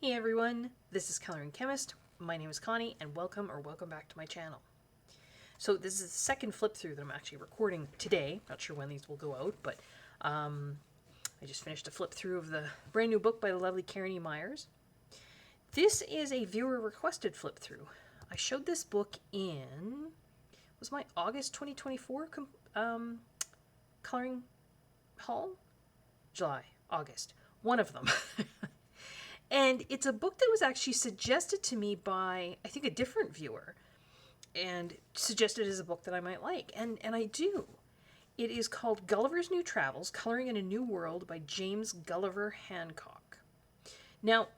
Hey everyone, this is Coloring Chemist. My name is Connie, and welcome back to my channel. So this is the second flip through that I'm actually recording today. Not sure when these will go out, but I just finished a flip through of the brand new book by the lovely Connie Myers. This is a viewer requested flip through. I showed this book in, was my August 2024 coloring haul? July, August, one of them. And it's a book that was actually suggested to me by, I think, a different viewer, and suggested as a book that I might like, and I do. It is called Gulliver's New Travels, Coloring in a New World by James Gulliver Hancock. Now,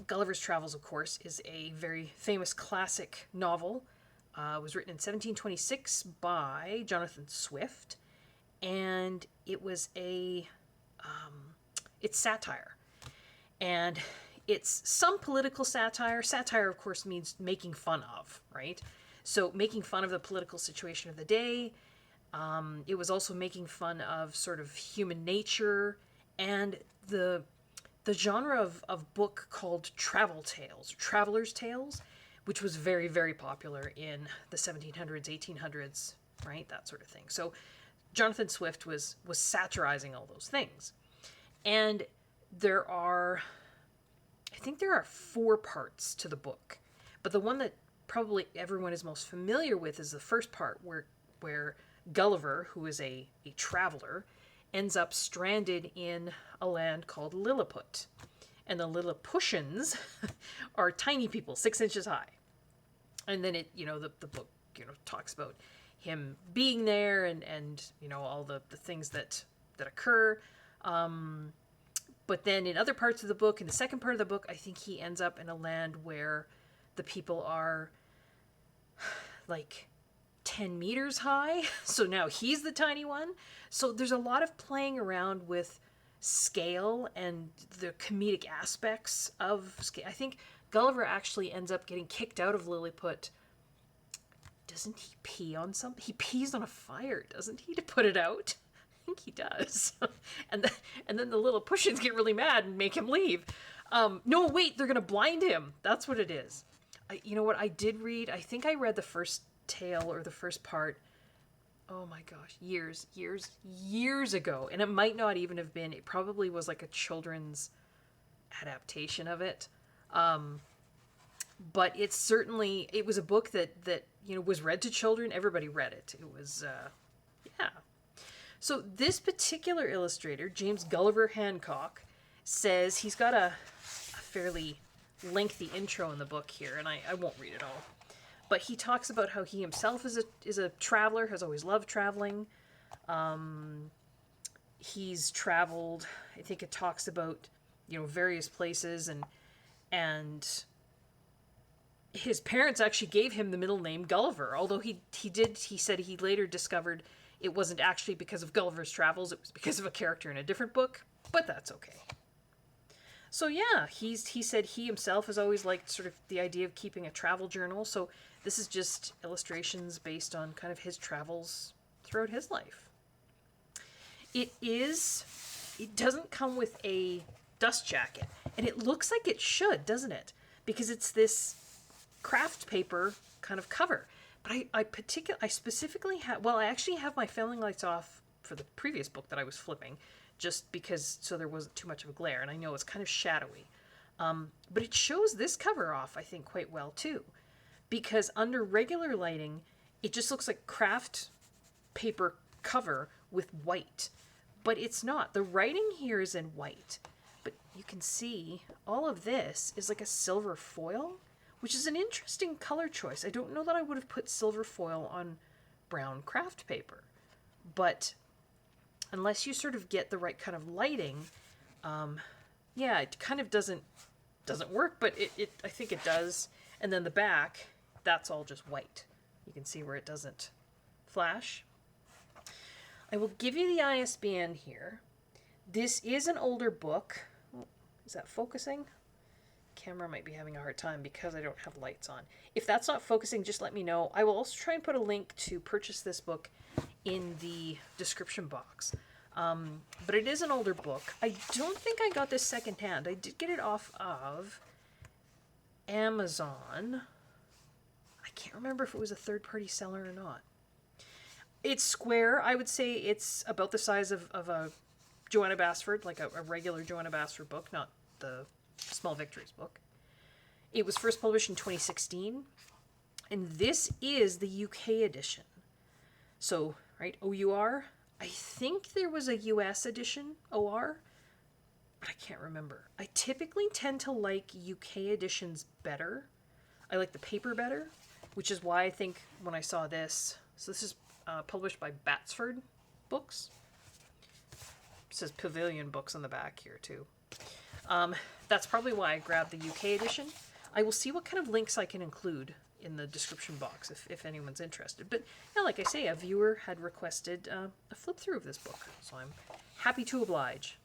Gulliver's Travels, of course, is a very famous classic novel. It was written in 1726 by Jonathan Swift, and it was it's satire. And it's some political satire. Satire, of course, means making fun of, right? So making fun of the political situation of the day. It was also making fun of sort of human nature and the genre of book called travel tales, traveler's tales, which was very, very popular in the 1700s, 1800s, right? That sort of thing. So Jonathan Swift was satirizing all those things. And I think there are 4 parts to the book, but the one that probably everyone is most familiar with is the first part where Gulliver, who is a traveler, ends up stranded in a land called Lilliput. And the Lilliputians are tiny people, 6 inches high. And then the book, talks about him being there and all the things that occur. But then in other parts of the book, in the second part of the book, I think he ends up in a land where the people are like 10 meters high. So now he's the tiny one. So there's a lot of playing around with scale and the comedic aspects of scale. I think Gulliver actually ends up getting kicked out of Lilliput. Doesn't he pee on something? He pees on a fire, doesn't he, to put it out? I think he does. and then the Lilliputians get really mad and make him leave. No, wait, they're going to blind him. That's what it is. You know what? I did read, I think I read the first tale or the first part, oh my gosh, years ago. And it might not even have been, it probably was like a children's adaptation of it. But it was a book that was read to children. Everybody read it. It was, yeah. So this particular illustrator, James Gulliver Hancock, says he's got a fairly lengthy intro in the book here, and I won't read it all. But he talks about how he himself is a traveler, has always loved traveling. He's traveled, I think it talks about, various places, and his parents actually gave him the middle name Gulliver, although he said he later discovered it wasn't actually because of Gulliver's travels, it was because of a character in a different book, but that's okay. So yeah, he said he himself has always liked sort of the idea of keeping a travel journal, so this is just illustrations based on kind of his travels throughout his life. It doesn't come with a dust jacket, and it looks like it should, doesn't it? Because it's this craft paper kind of cover. But I specifically have, I actually have my filming lights off for the previous book that I was flipping, just because, so there wasn't too much of a glare, and I know it's kind of shadowy. But it shows this cover off, I think, quite well, too. Because under regular lighting, it just looks like craft paper cover with white. But it's not. The writing here is in white. But you can see all of this is like a silver foil, which is an interesting color choice. I don't know that I would have put silver foil on brown craft paper, but unless you sort of get the right kind of lighting, yeah, it kind of doesn't work, but I think it does. And then the back, that's all just white. You can see where it doesn't flash. I will give you the ISBN here. This is an older book. Oh, is that focusing? Camera might be having a hard time because I don't have lights on. If that's not focusing, just let me know. I will also try and put a link to purchase this book in the description box. But it is an older book. I don't think I got this secondhand. I did get it off of Amazon. I can't remember if it was a third-party seller or not. It's square. I would say it's about the size of a Joanna Basford, like a regular Joanna Basford book, not the Small Victories book. It was first published in 2016, and this is the UK edition. So, right, OUR. I think there was a US edition, OR, but I can't remember. I typically tend to like UK editions better. I like the paper better, which is why I think when I saw this, so this is published by Batsford Books. It says Pavilion Books on the back here too. That's probably why I grabbed the UK edition. I will see what kind of links I can include in the description box if anyone's interested. But yeah, like I say, a viewer had requested a flip through of this book, so I'm happy to oblige.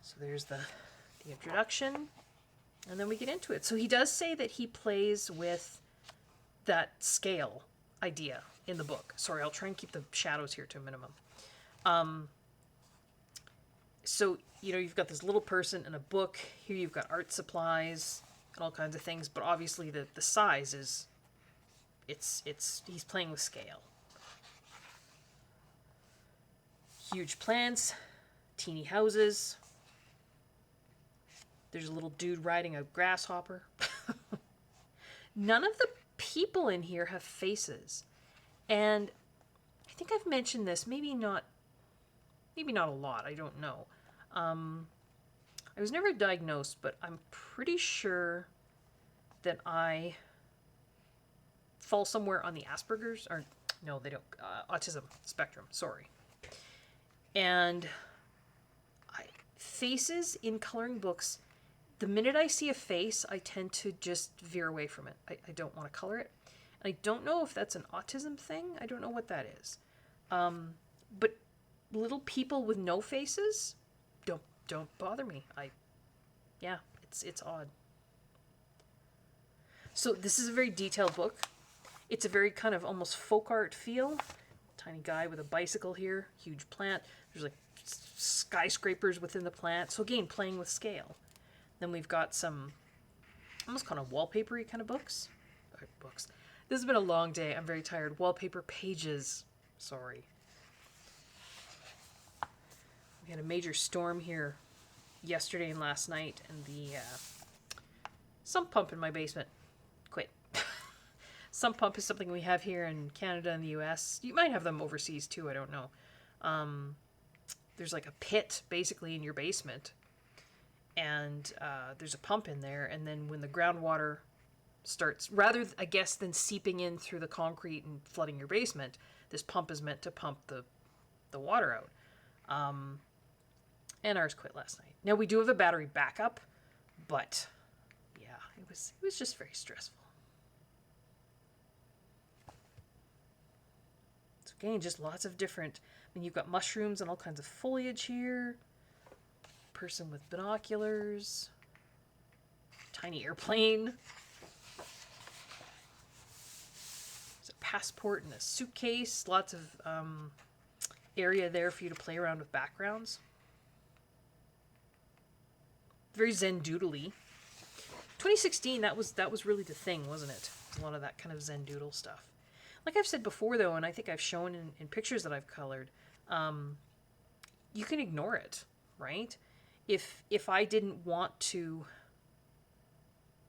So there's the introduction, and then we get into it. So he does say that he plays with that scale idea in the book. Sorry, I'll try and keep the shadows here to a minimum. So, you know, you've got this little person in a book. Here you've got art supplies and all kinds of things, but obviously the size is, he's playing with scale. Huge plants, teeny houses. There's a little dude riding a grasshopper. None of the people in here have faces. And I think I've mentioned this, maybe not a lot, I don't know. I was never diagnosed, but I'm pretty sure that I fall somewhere on the Asperger's, or no, they don't, autism spectrum, sorry. And faces in coloring books, the minute I see a face, I tend to just veer away from it. I don't want to color it. I don't know if that's an autism thing. I don't know what that is. But little people with no faces, don't bother me. It's odd. So this is a very detailed book. It's a very kind of almost folk art feel. Tiny guy with a bicycle here, huge plant. There's like skyscrapers within the plant. So again, playing with scale. Then we've got some almost kind of wallpapery kind of books. This has been a long day. I'm very tired. Wallpaper pages. Sorry. We had a major storm here yesterday and last night, and the sump pump in my basement quit. Sump pump is something we have here in Canada and the US. You might have them overseas too, I don't know. There's like a pit basically in your basement, and there's a pump in there, and then when the groundwater starts, rather I guess than seeping in through the concrete and flooding your basement, this pump is meant to pump the water out. And ours quit last night. Now we do have a battery backup, but yeah, it was just very stressful. So again, just lots of different, you've got mushrooms and all kinds of foliage here. Person with binoculars. Tiny airplane. There's a passport and a suitcase. Lots of area there for you to play around with backgrounds. Very Zen doodly. 2016, that was really the thing, wasn't it? A lot of that kind of Zen doodle stuff. Like I've said before, though, and I think I've shown in pictures that I've colored, you can ignore it, right? If I didn't want to,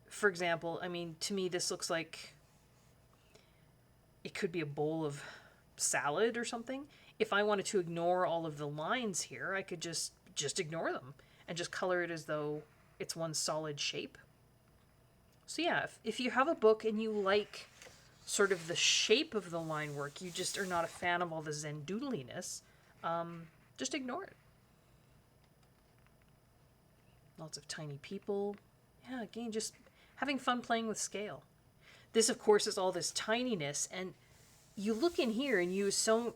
for example, to me this looks like it could be a bowl of salad or something. If I wanted to ignore all of the lines here, I could just ignore them and just color it as though it's one solid shape. So yeah, if you have a book and you like sort of the shape of the line work, you just are not a fan of all the Zen doodliness, just ignore it. Lots of tiny people. Yeah, again, just having fun playing with scale. This, of course, is all this tininess, and you look in here and you assume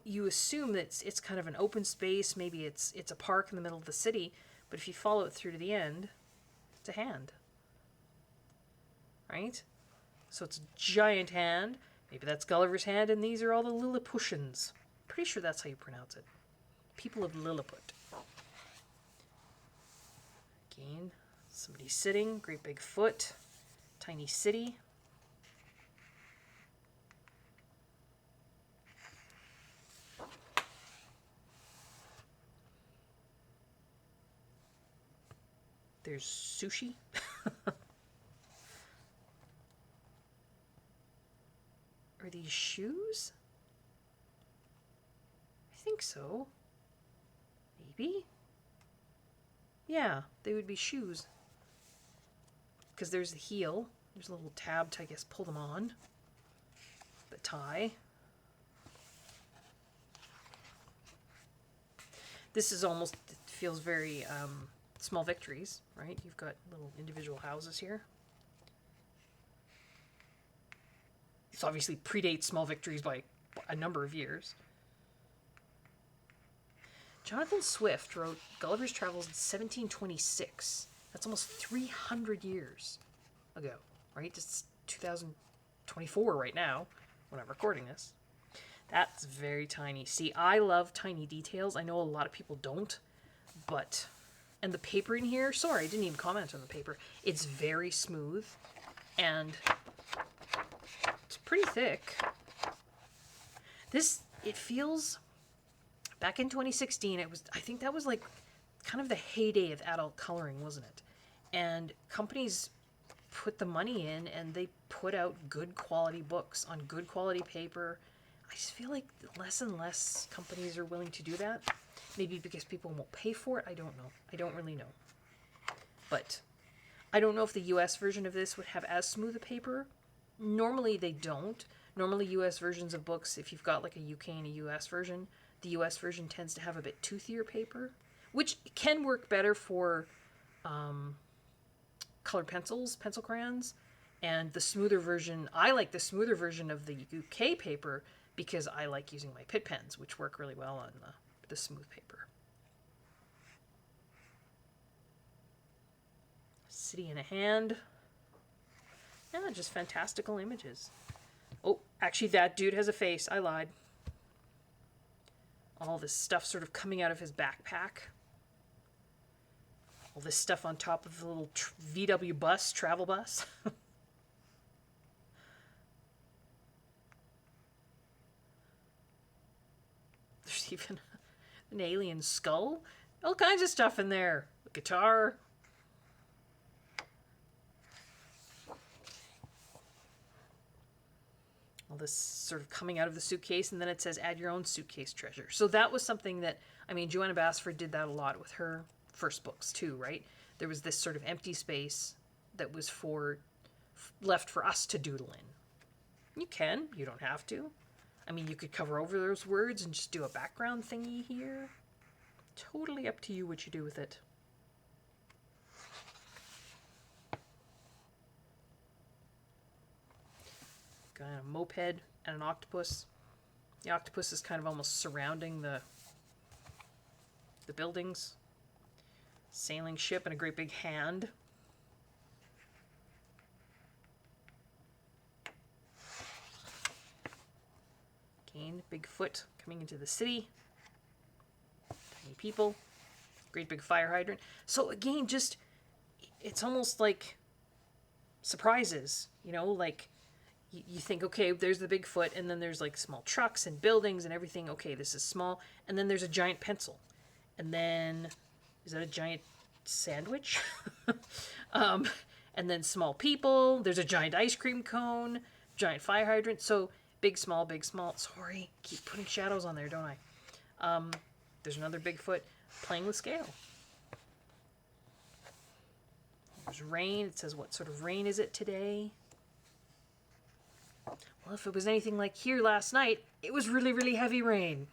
that it's kind of an open space. Maybe it's a park in the middle of the city, but if you follow it through to the end, it's a hand. Right? So it's a giant hand. Maybe that's Gulliver's hand, and these are all the Lilliputians. Pretty sure that's how you pronounce it. People of Lilliput. Again, somebody sitting, great big foot, tiny city. There's sushi. Are these shoes? I think so. Maybe? Yeah, they would be shoes. Because there's the heel. There's a little tab to, I guess, pull them on. The tie. This is almost, it feels very small victories, right? You've got little individual houses here. This obviously predates small victories by a number of years. Jonathan Swift wrote Gulliver's Travels in 1726. That's almost 300 years ago, right? It's 2024 right now when I'm recording this. That's very tiny. See, I love tiny details. I know a lot of people don't, but... And the paper in here, sorry, I didn't even comment on the paper. It's very smooth, and it's pretty thick. This, it feels... Back in 2016, it was, I think that was like kind of the heyday of adult coloring, wasn't it? And companies put the money in and they put out good quality books on good quality paper. I just feel like less and less companies are willing to do that. Maybe because people won't pay for it. I don't know. I don't really know. But I don't know if the US version of this would have as smooth a paper. Normally they don't. Normally US versions of books, if you've got like a UK and a US version, the US version tends to have a bit toothier paper, which can work better for colored pencils, pencil crayons, and the smoother version. I like the smoother version of the UK paper because I like using my Pitt pens, which work really well on the smooth paper. City in a hand. Yeah, just fantastical images. Oh, actually that dude has a face. I lied. All this stuff sort of coming out of his backpack. All this stuff on top of the little VW bus, travel bus. There's even an alien skull. All kinds of stuff in there. A guitar. All this sort of coming out of the suitcase, and then it says add your own suitcase treasure. So that was something that, I mean, Joanna Basford did that a lot with her first books too, right? There was this sort of empty space that was left for us to doodle in. You can, you don't have to. I mean, you could cover over those words and just do a background thingy here. Totally up to you what you do with it. Got a moped and an octopus. The octopus is kind of almost surrounding the buildings. Sailing ship and a great big hand. Again, big foot coming into the city. Tiny people. Great big fire hydrant. So again, just, it's almost like surprises, you know, like you think, okay, there's the Bigfoot, and then there's like small trucks and buildings and everything. Okay, this is small. And then there's a giant pencil. And then, is that a giant sandwich? And then small people. There's a giant ice cream cone, giant fire hydrant. So big, small, big, small. Sorry, keep putting shadows on there, don't I? There's another Bigfoot playing with scale. There's rain. It says what sort of rain is it today? Well, if it was anything like here last night, it was really, really heavy rain.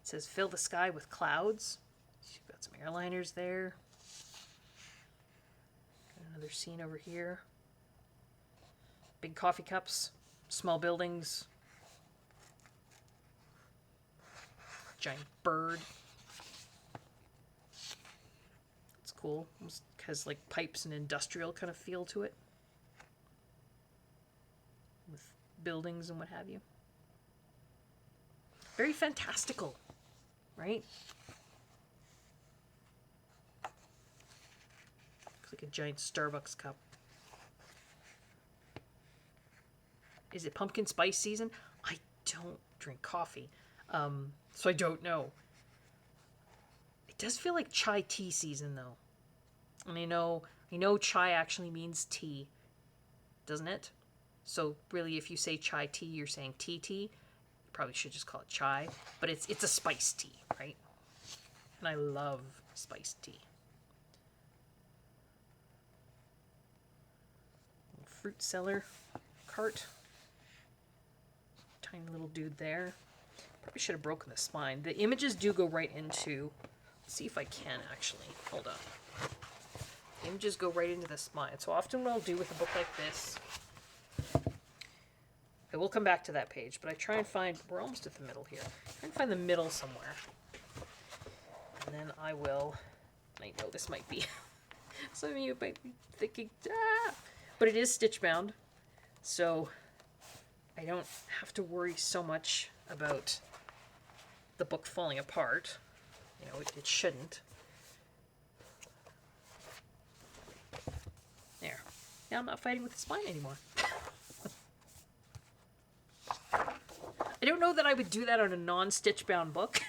It says fill the sky with clouds. You've got some airliners there. Got another scene over here. Big coffee cups, small buildings. Giant bird. It's cool. It has like pipes and industrial kind of feel to it. With buildings and what have you. very fantastical, right? Looks like a giant Starbucks cup. Is it pumpkin spice season? I don't drink coffee, so I don't know. It does feel like chai tea season, though. And I know chai actually means tea, doesn't it? So really, if you say chai tea, you're saying tea tea. You probably should just call it chai, but it's a spiced tea, right? And I love spiced tea. Fruit cellar cart. Tiny little dude there. Probably should have broken the spine. The images do go right into... Let's see if I can actually. Hold on. The images go right into the spine. So often what I'll do with a book like this... I will come back to that page, but I try and find... We're almost at the middle here. Try and find the middle somewhere. And then I will... I know this might be... Some of you might be thinking, ah! But it is stitch bound. So... I don't have to worry so much about the book falling apart. You know, it shouldn't. There. Now I'm not fighting with the spine anymore. I don't know that I would do that on a non-stitch bound book.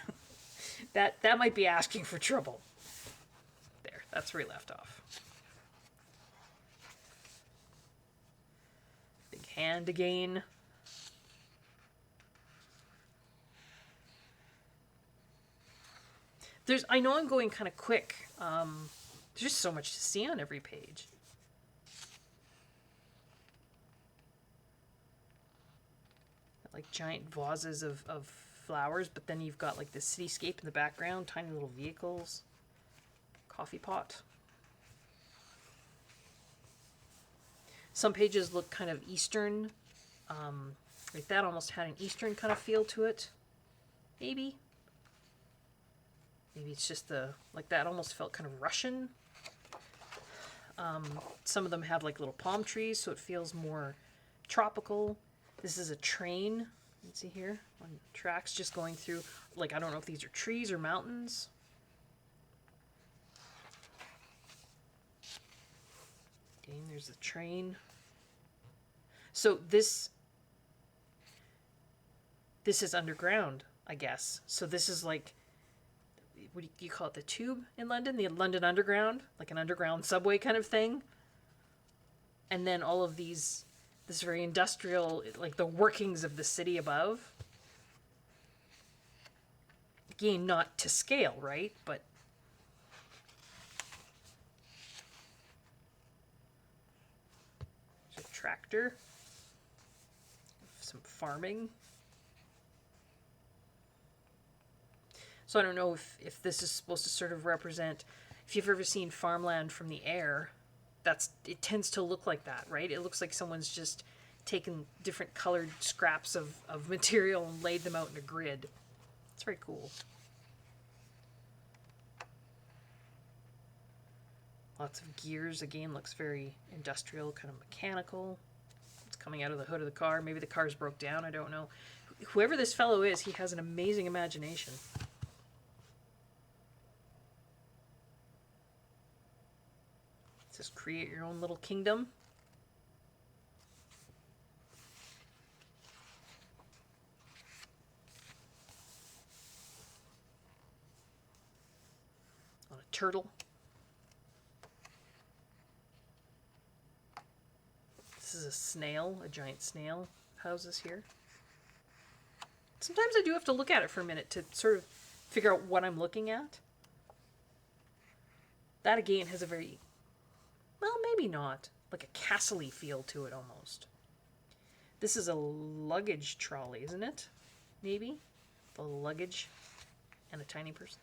that might be asking for trouble. There, that's where he left off. Big hand again. I know I'm going kind of quick. There's just so much to see on every page. Like giant vases of flowers, but then you've got like the cityscape in the background, tiny little vehicles, coffee pot. Some pages look kind of Eastern. Like that almost had an Eastern kind of feel to it. Maybe. Maybe it's just like that almost felt kind of Russian. Some of them have like little palm trees, so it feels more tropical. This is a train. You can see here on tracks just going through, like, I don't know if these are trees or mountains. Again, there's the train. So this is underground, I guess. So this is like, what do you call it, the tube in London? The London Underground? Like an underground subway kind of thing. And then all of this very industrial, like the workings of the city above. Again, not to scale, right? But there's a tractor. Some farming. So I don't know if this is supposed to sort of represent, if you've ever seen farmland from the air, it tends to look like that, right? It looks like someone's just taken different colored scraps of material and laid them out in a grid. It's very cool. Lots of gears, again, looks very industrial, kind of mechanical. It's coming out of the hood of the car. Maybe the car's broke down, I don't know. Whoever this fellow is, he has an amazing imagination. It says create your own little kingdom. On a turtle. This is a snail, a giant snail houses here. Sometimes I do have to look at it for a minute to sort of figure out what I'm looking at. That again has a very, well, maybe not, like a castle-y feel to it almost. This is a luggage trolley, isn't it? Maybe? The luggage and a tiny person.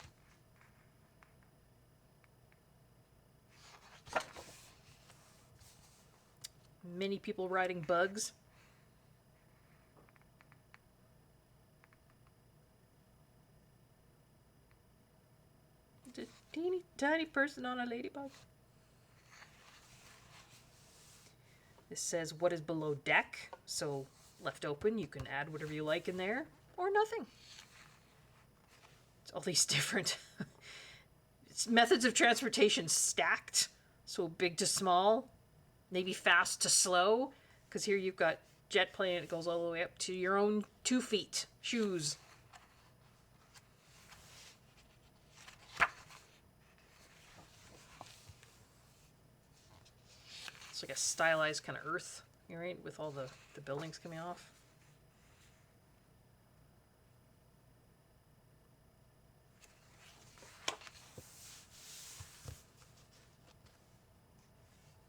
Many people riding bugs. Just a teeny tiny person on a ladybug. This says what is below deck, so left open, you can add whatever you like in there, or nothing. all these different methods of transportation stacked. So big to small, maybe fast to slow. Because here you've got jet plane, it goes all the way up to your own 2 feet. Shoes. It's like a stylized kind of earth, right? With all the buildings coming off.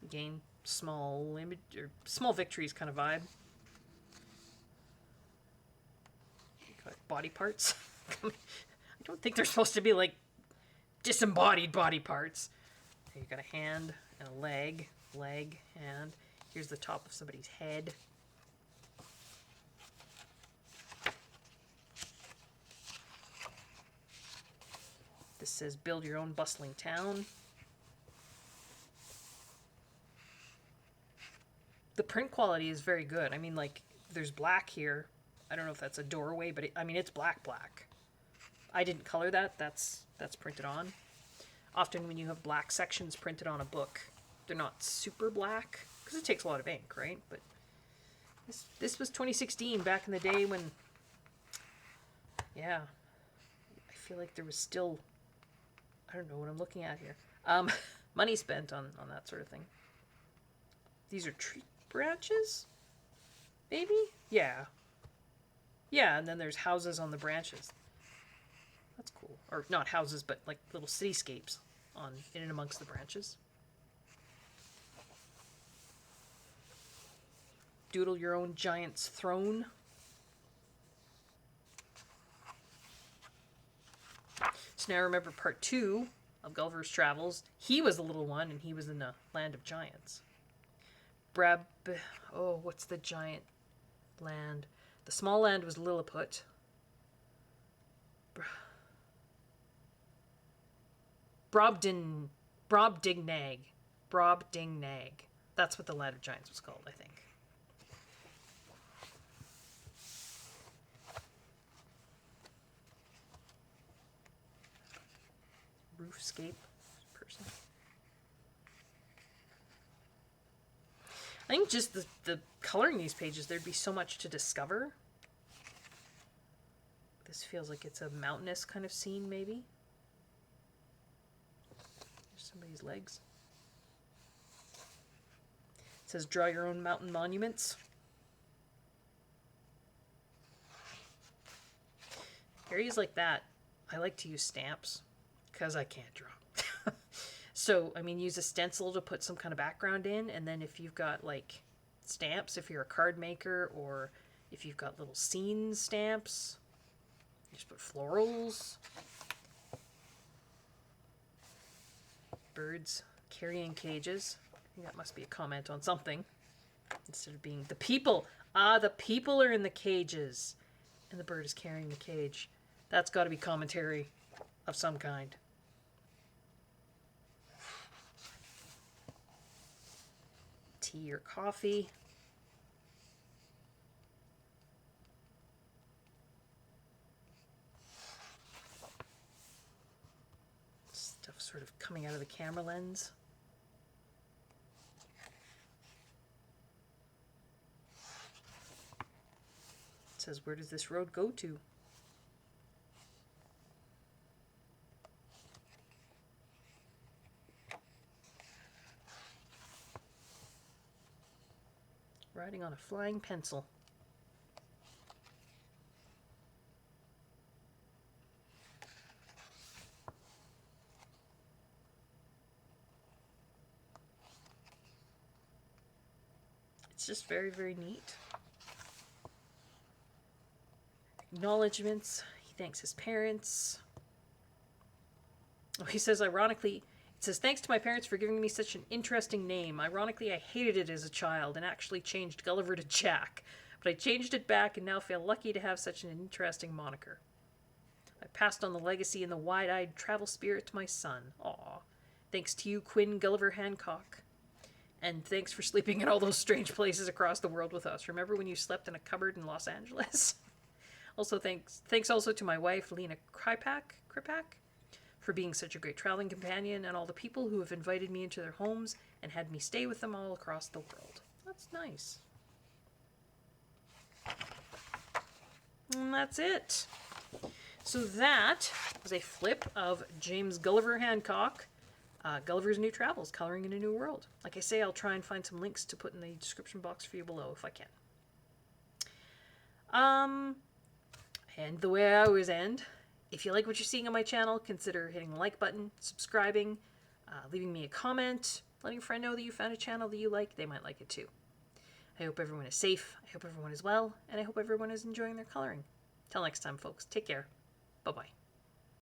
Again, small image or small victories kind of vibe. Body parts. I don't think they're supposed to be like disembodied body parts. You got a hand and a leg, hand. Here's the top of somebody's head. This says build your own bustling town. The print quality is very good. I mean, like, there's black here. I don't know if that's a doorway, but I mean, it's black. I didn't color that. That's printed on. Often when you have black sections printed on a book, they're not super black because it takes a lot of ink, right? But this was 2016, back in the day when, yeah, I feel like there was still, I don't know what I'm looking at here. Money spent on that sort of thing. These are tree branches? Maybe? Yeah. Yeah, and then there's houses on the branches. That's cool. Or not houses, but like little cityscapes in and amongst the branches. Doodle your own giant's throne. So now I remember part 2 of Gulliver's Travels. He was the little one, and he was in the land of giants. What's the giant land? The small land was Lilliput. Brobdingnag. That's what the land of giants was called, I think. Roofscape person. I think just the coloring these pages, there'd be so much to discover. This feels like it's a mountainous kind of scene, maybe. There's somebody's legs. It says, draw your own mountain monuments. Areas like that, I like to use stamps because I can't draw. So, I mean, use a stencil to put some kind of background in, and then if you've got, like, stamps, if you're a card maker, or if you've got little scene stamps, just put florals. Birds carrying cages. I think that must be a comment on something. Instead of being the people. The people are in the cages, and the bird is carrying the cage. That's got to be commentary of some kind. Tea or coffee. Stuff sort of coming out of the camera lens. It says, where does this road go to? Riding on a flying pencil. It's just very, very neat. Acknowledgements. He thanks his parents. Oh, he says, ironically, it says, thanks to my parents for giving me such an interesting name. Ironically, I hated it as a child and actually changed Gulliver to Jack. But I changed it back and now feel lucky to have such an interesting moniker. I passed on the legacy and the wide-eyed travel spirit to my son. Aw. Thanks to you, Quinn Gulliver Hancock. And thanks for sleeping in all those strange places across the world with us. Remember when you slept in a cupboard in Los Angeles? Also, thanks also to my wife, Lena Kripak, for being such a great traveling companion, and all the people who have invited me into their homes and had me stay with them all across the world. That's nice. And that's it. So that was a flip of James Gulliver Hancock, Gulliver's New Travels, Coloring in a New World. Like I say, I'll try and find some links to put in the description box for you below if I can. And the way I always end, if you like what you're seeing on my channel, consider hitting the like button, subscribing, leaving me a comment, letting a friend know that you found a channel that you like. They might like it too. I hope everyone is safe, I hope everyone is well, and I hope everyone is enjoying their coloring. Till next time, folks, take care. Bye-bye.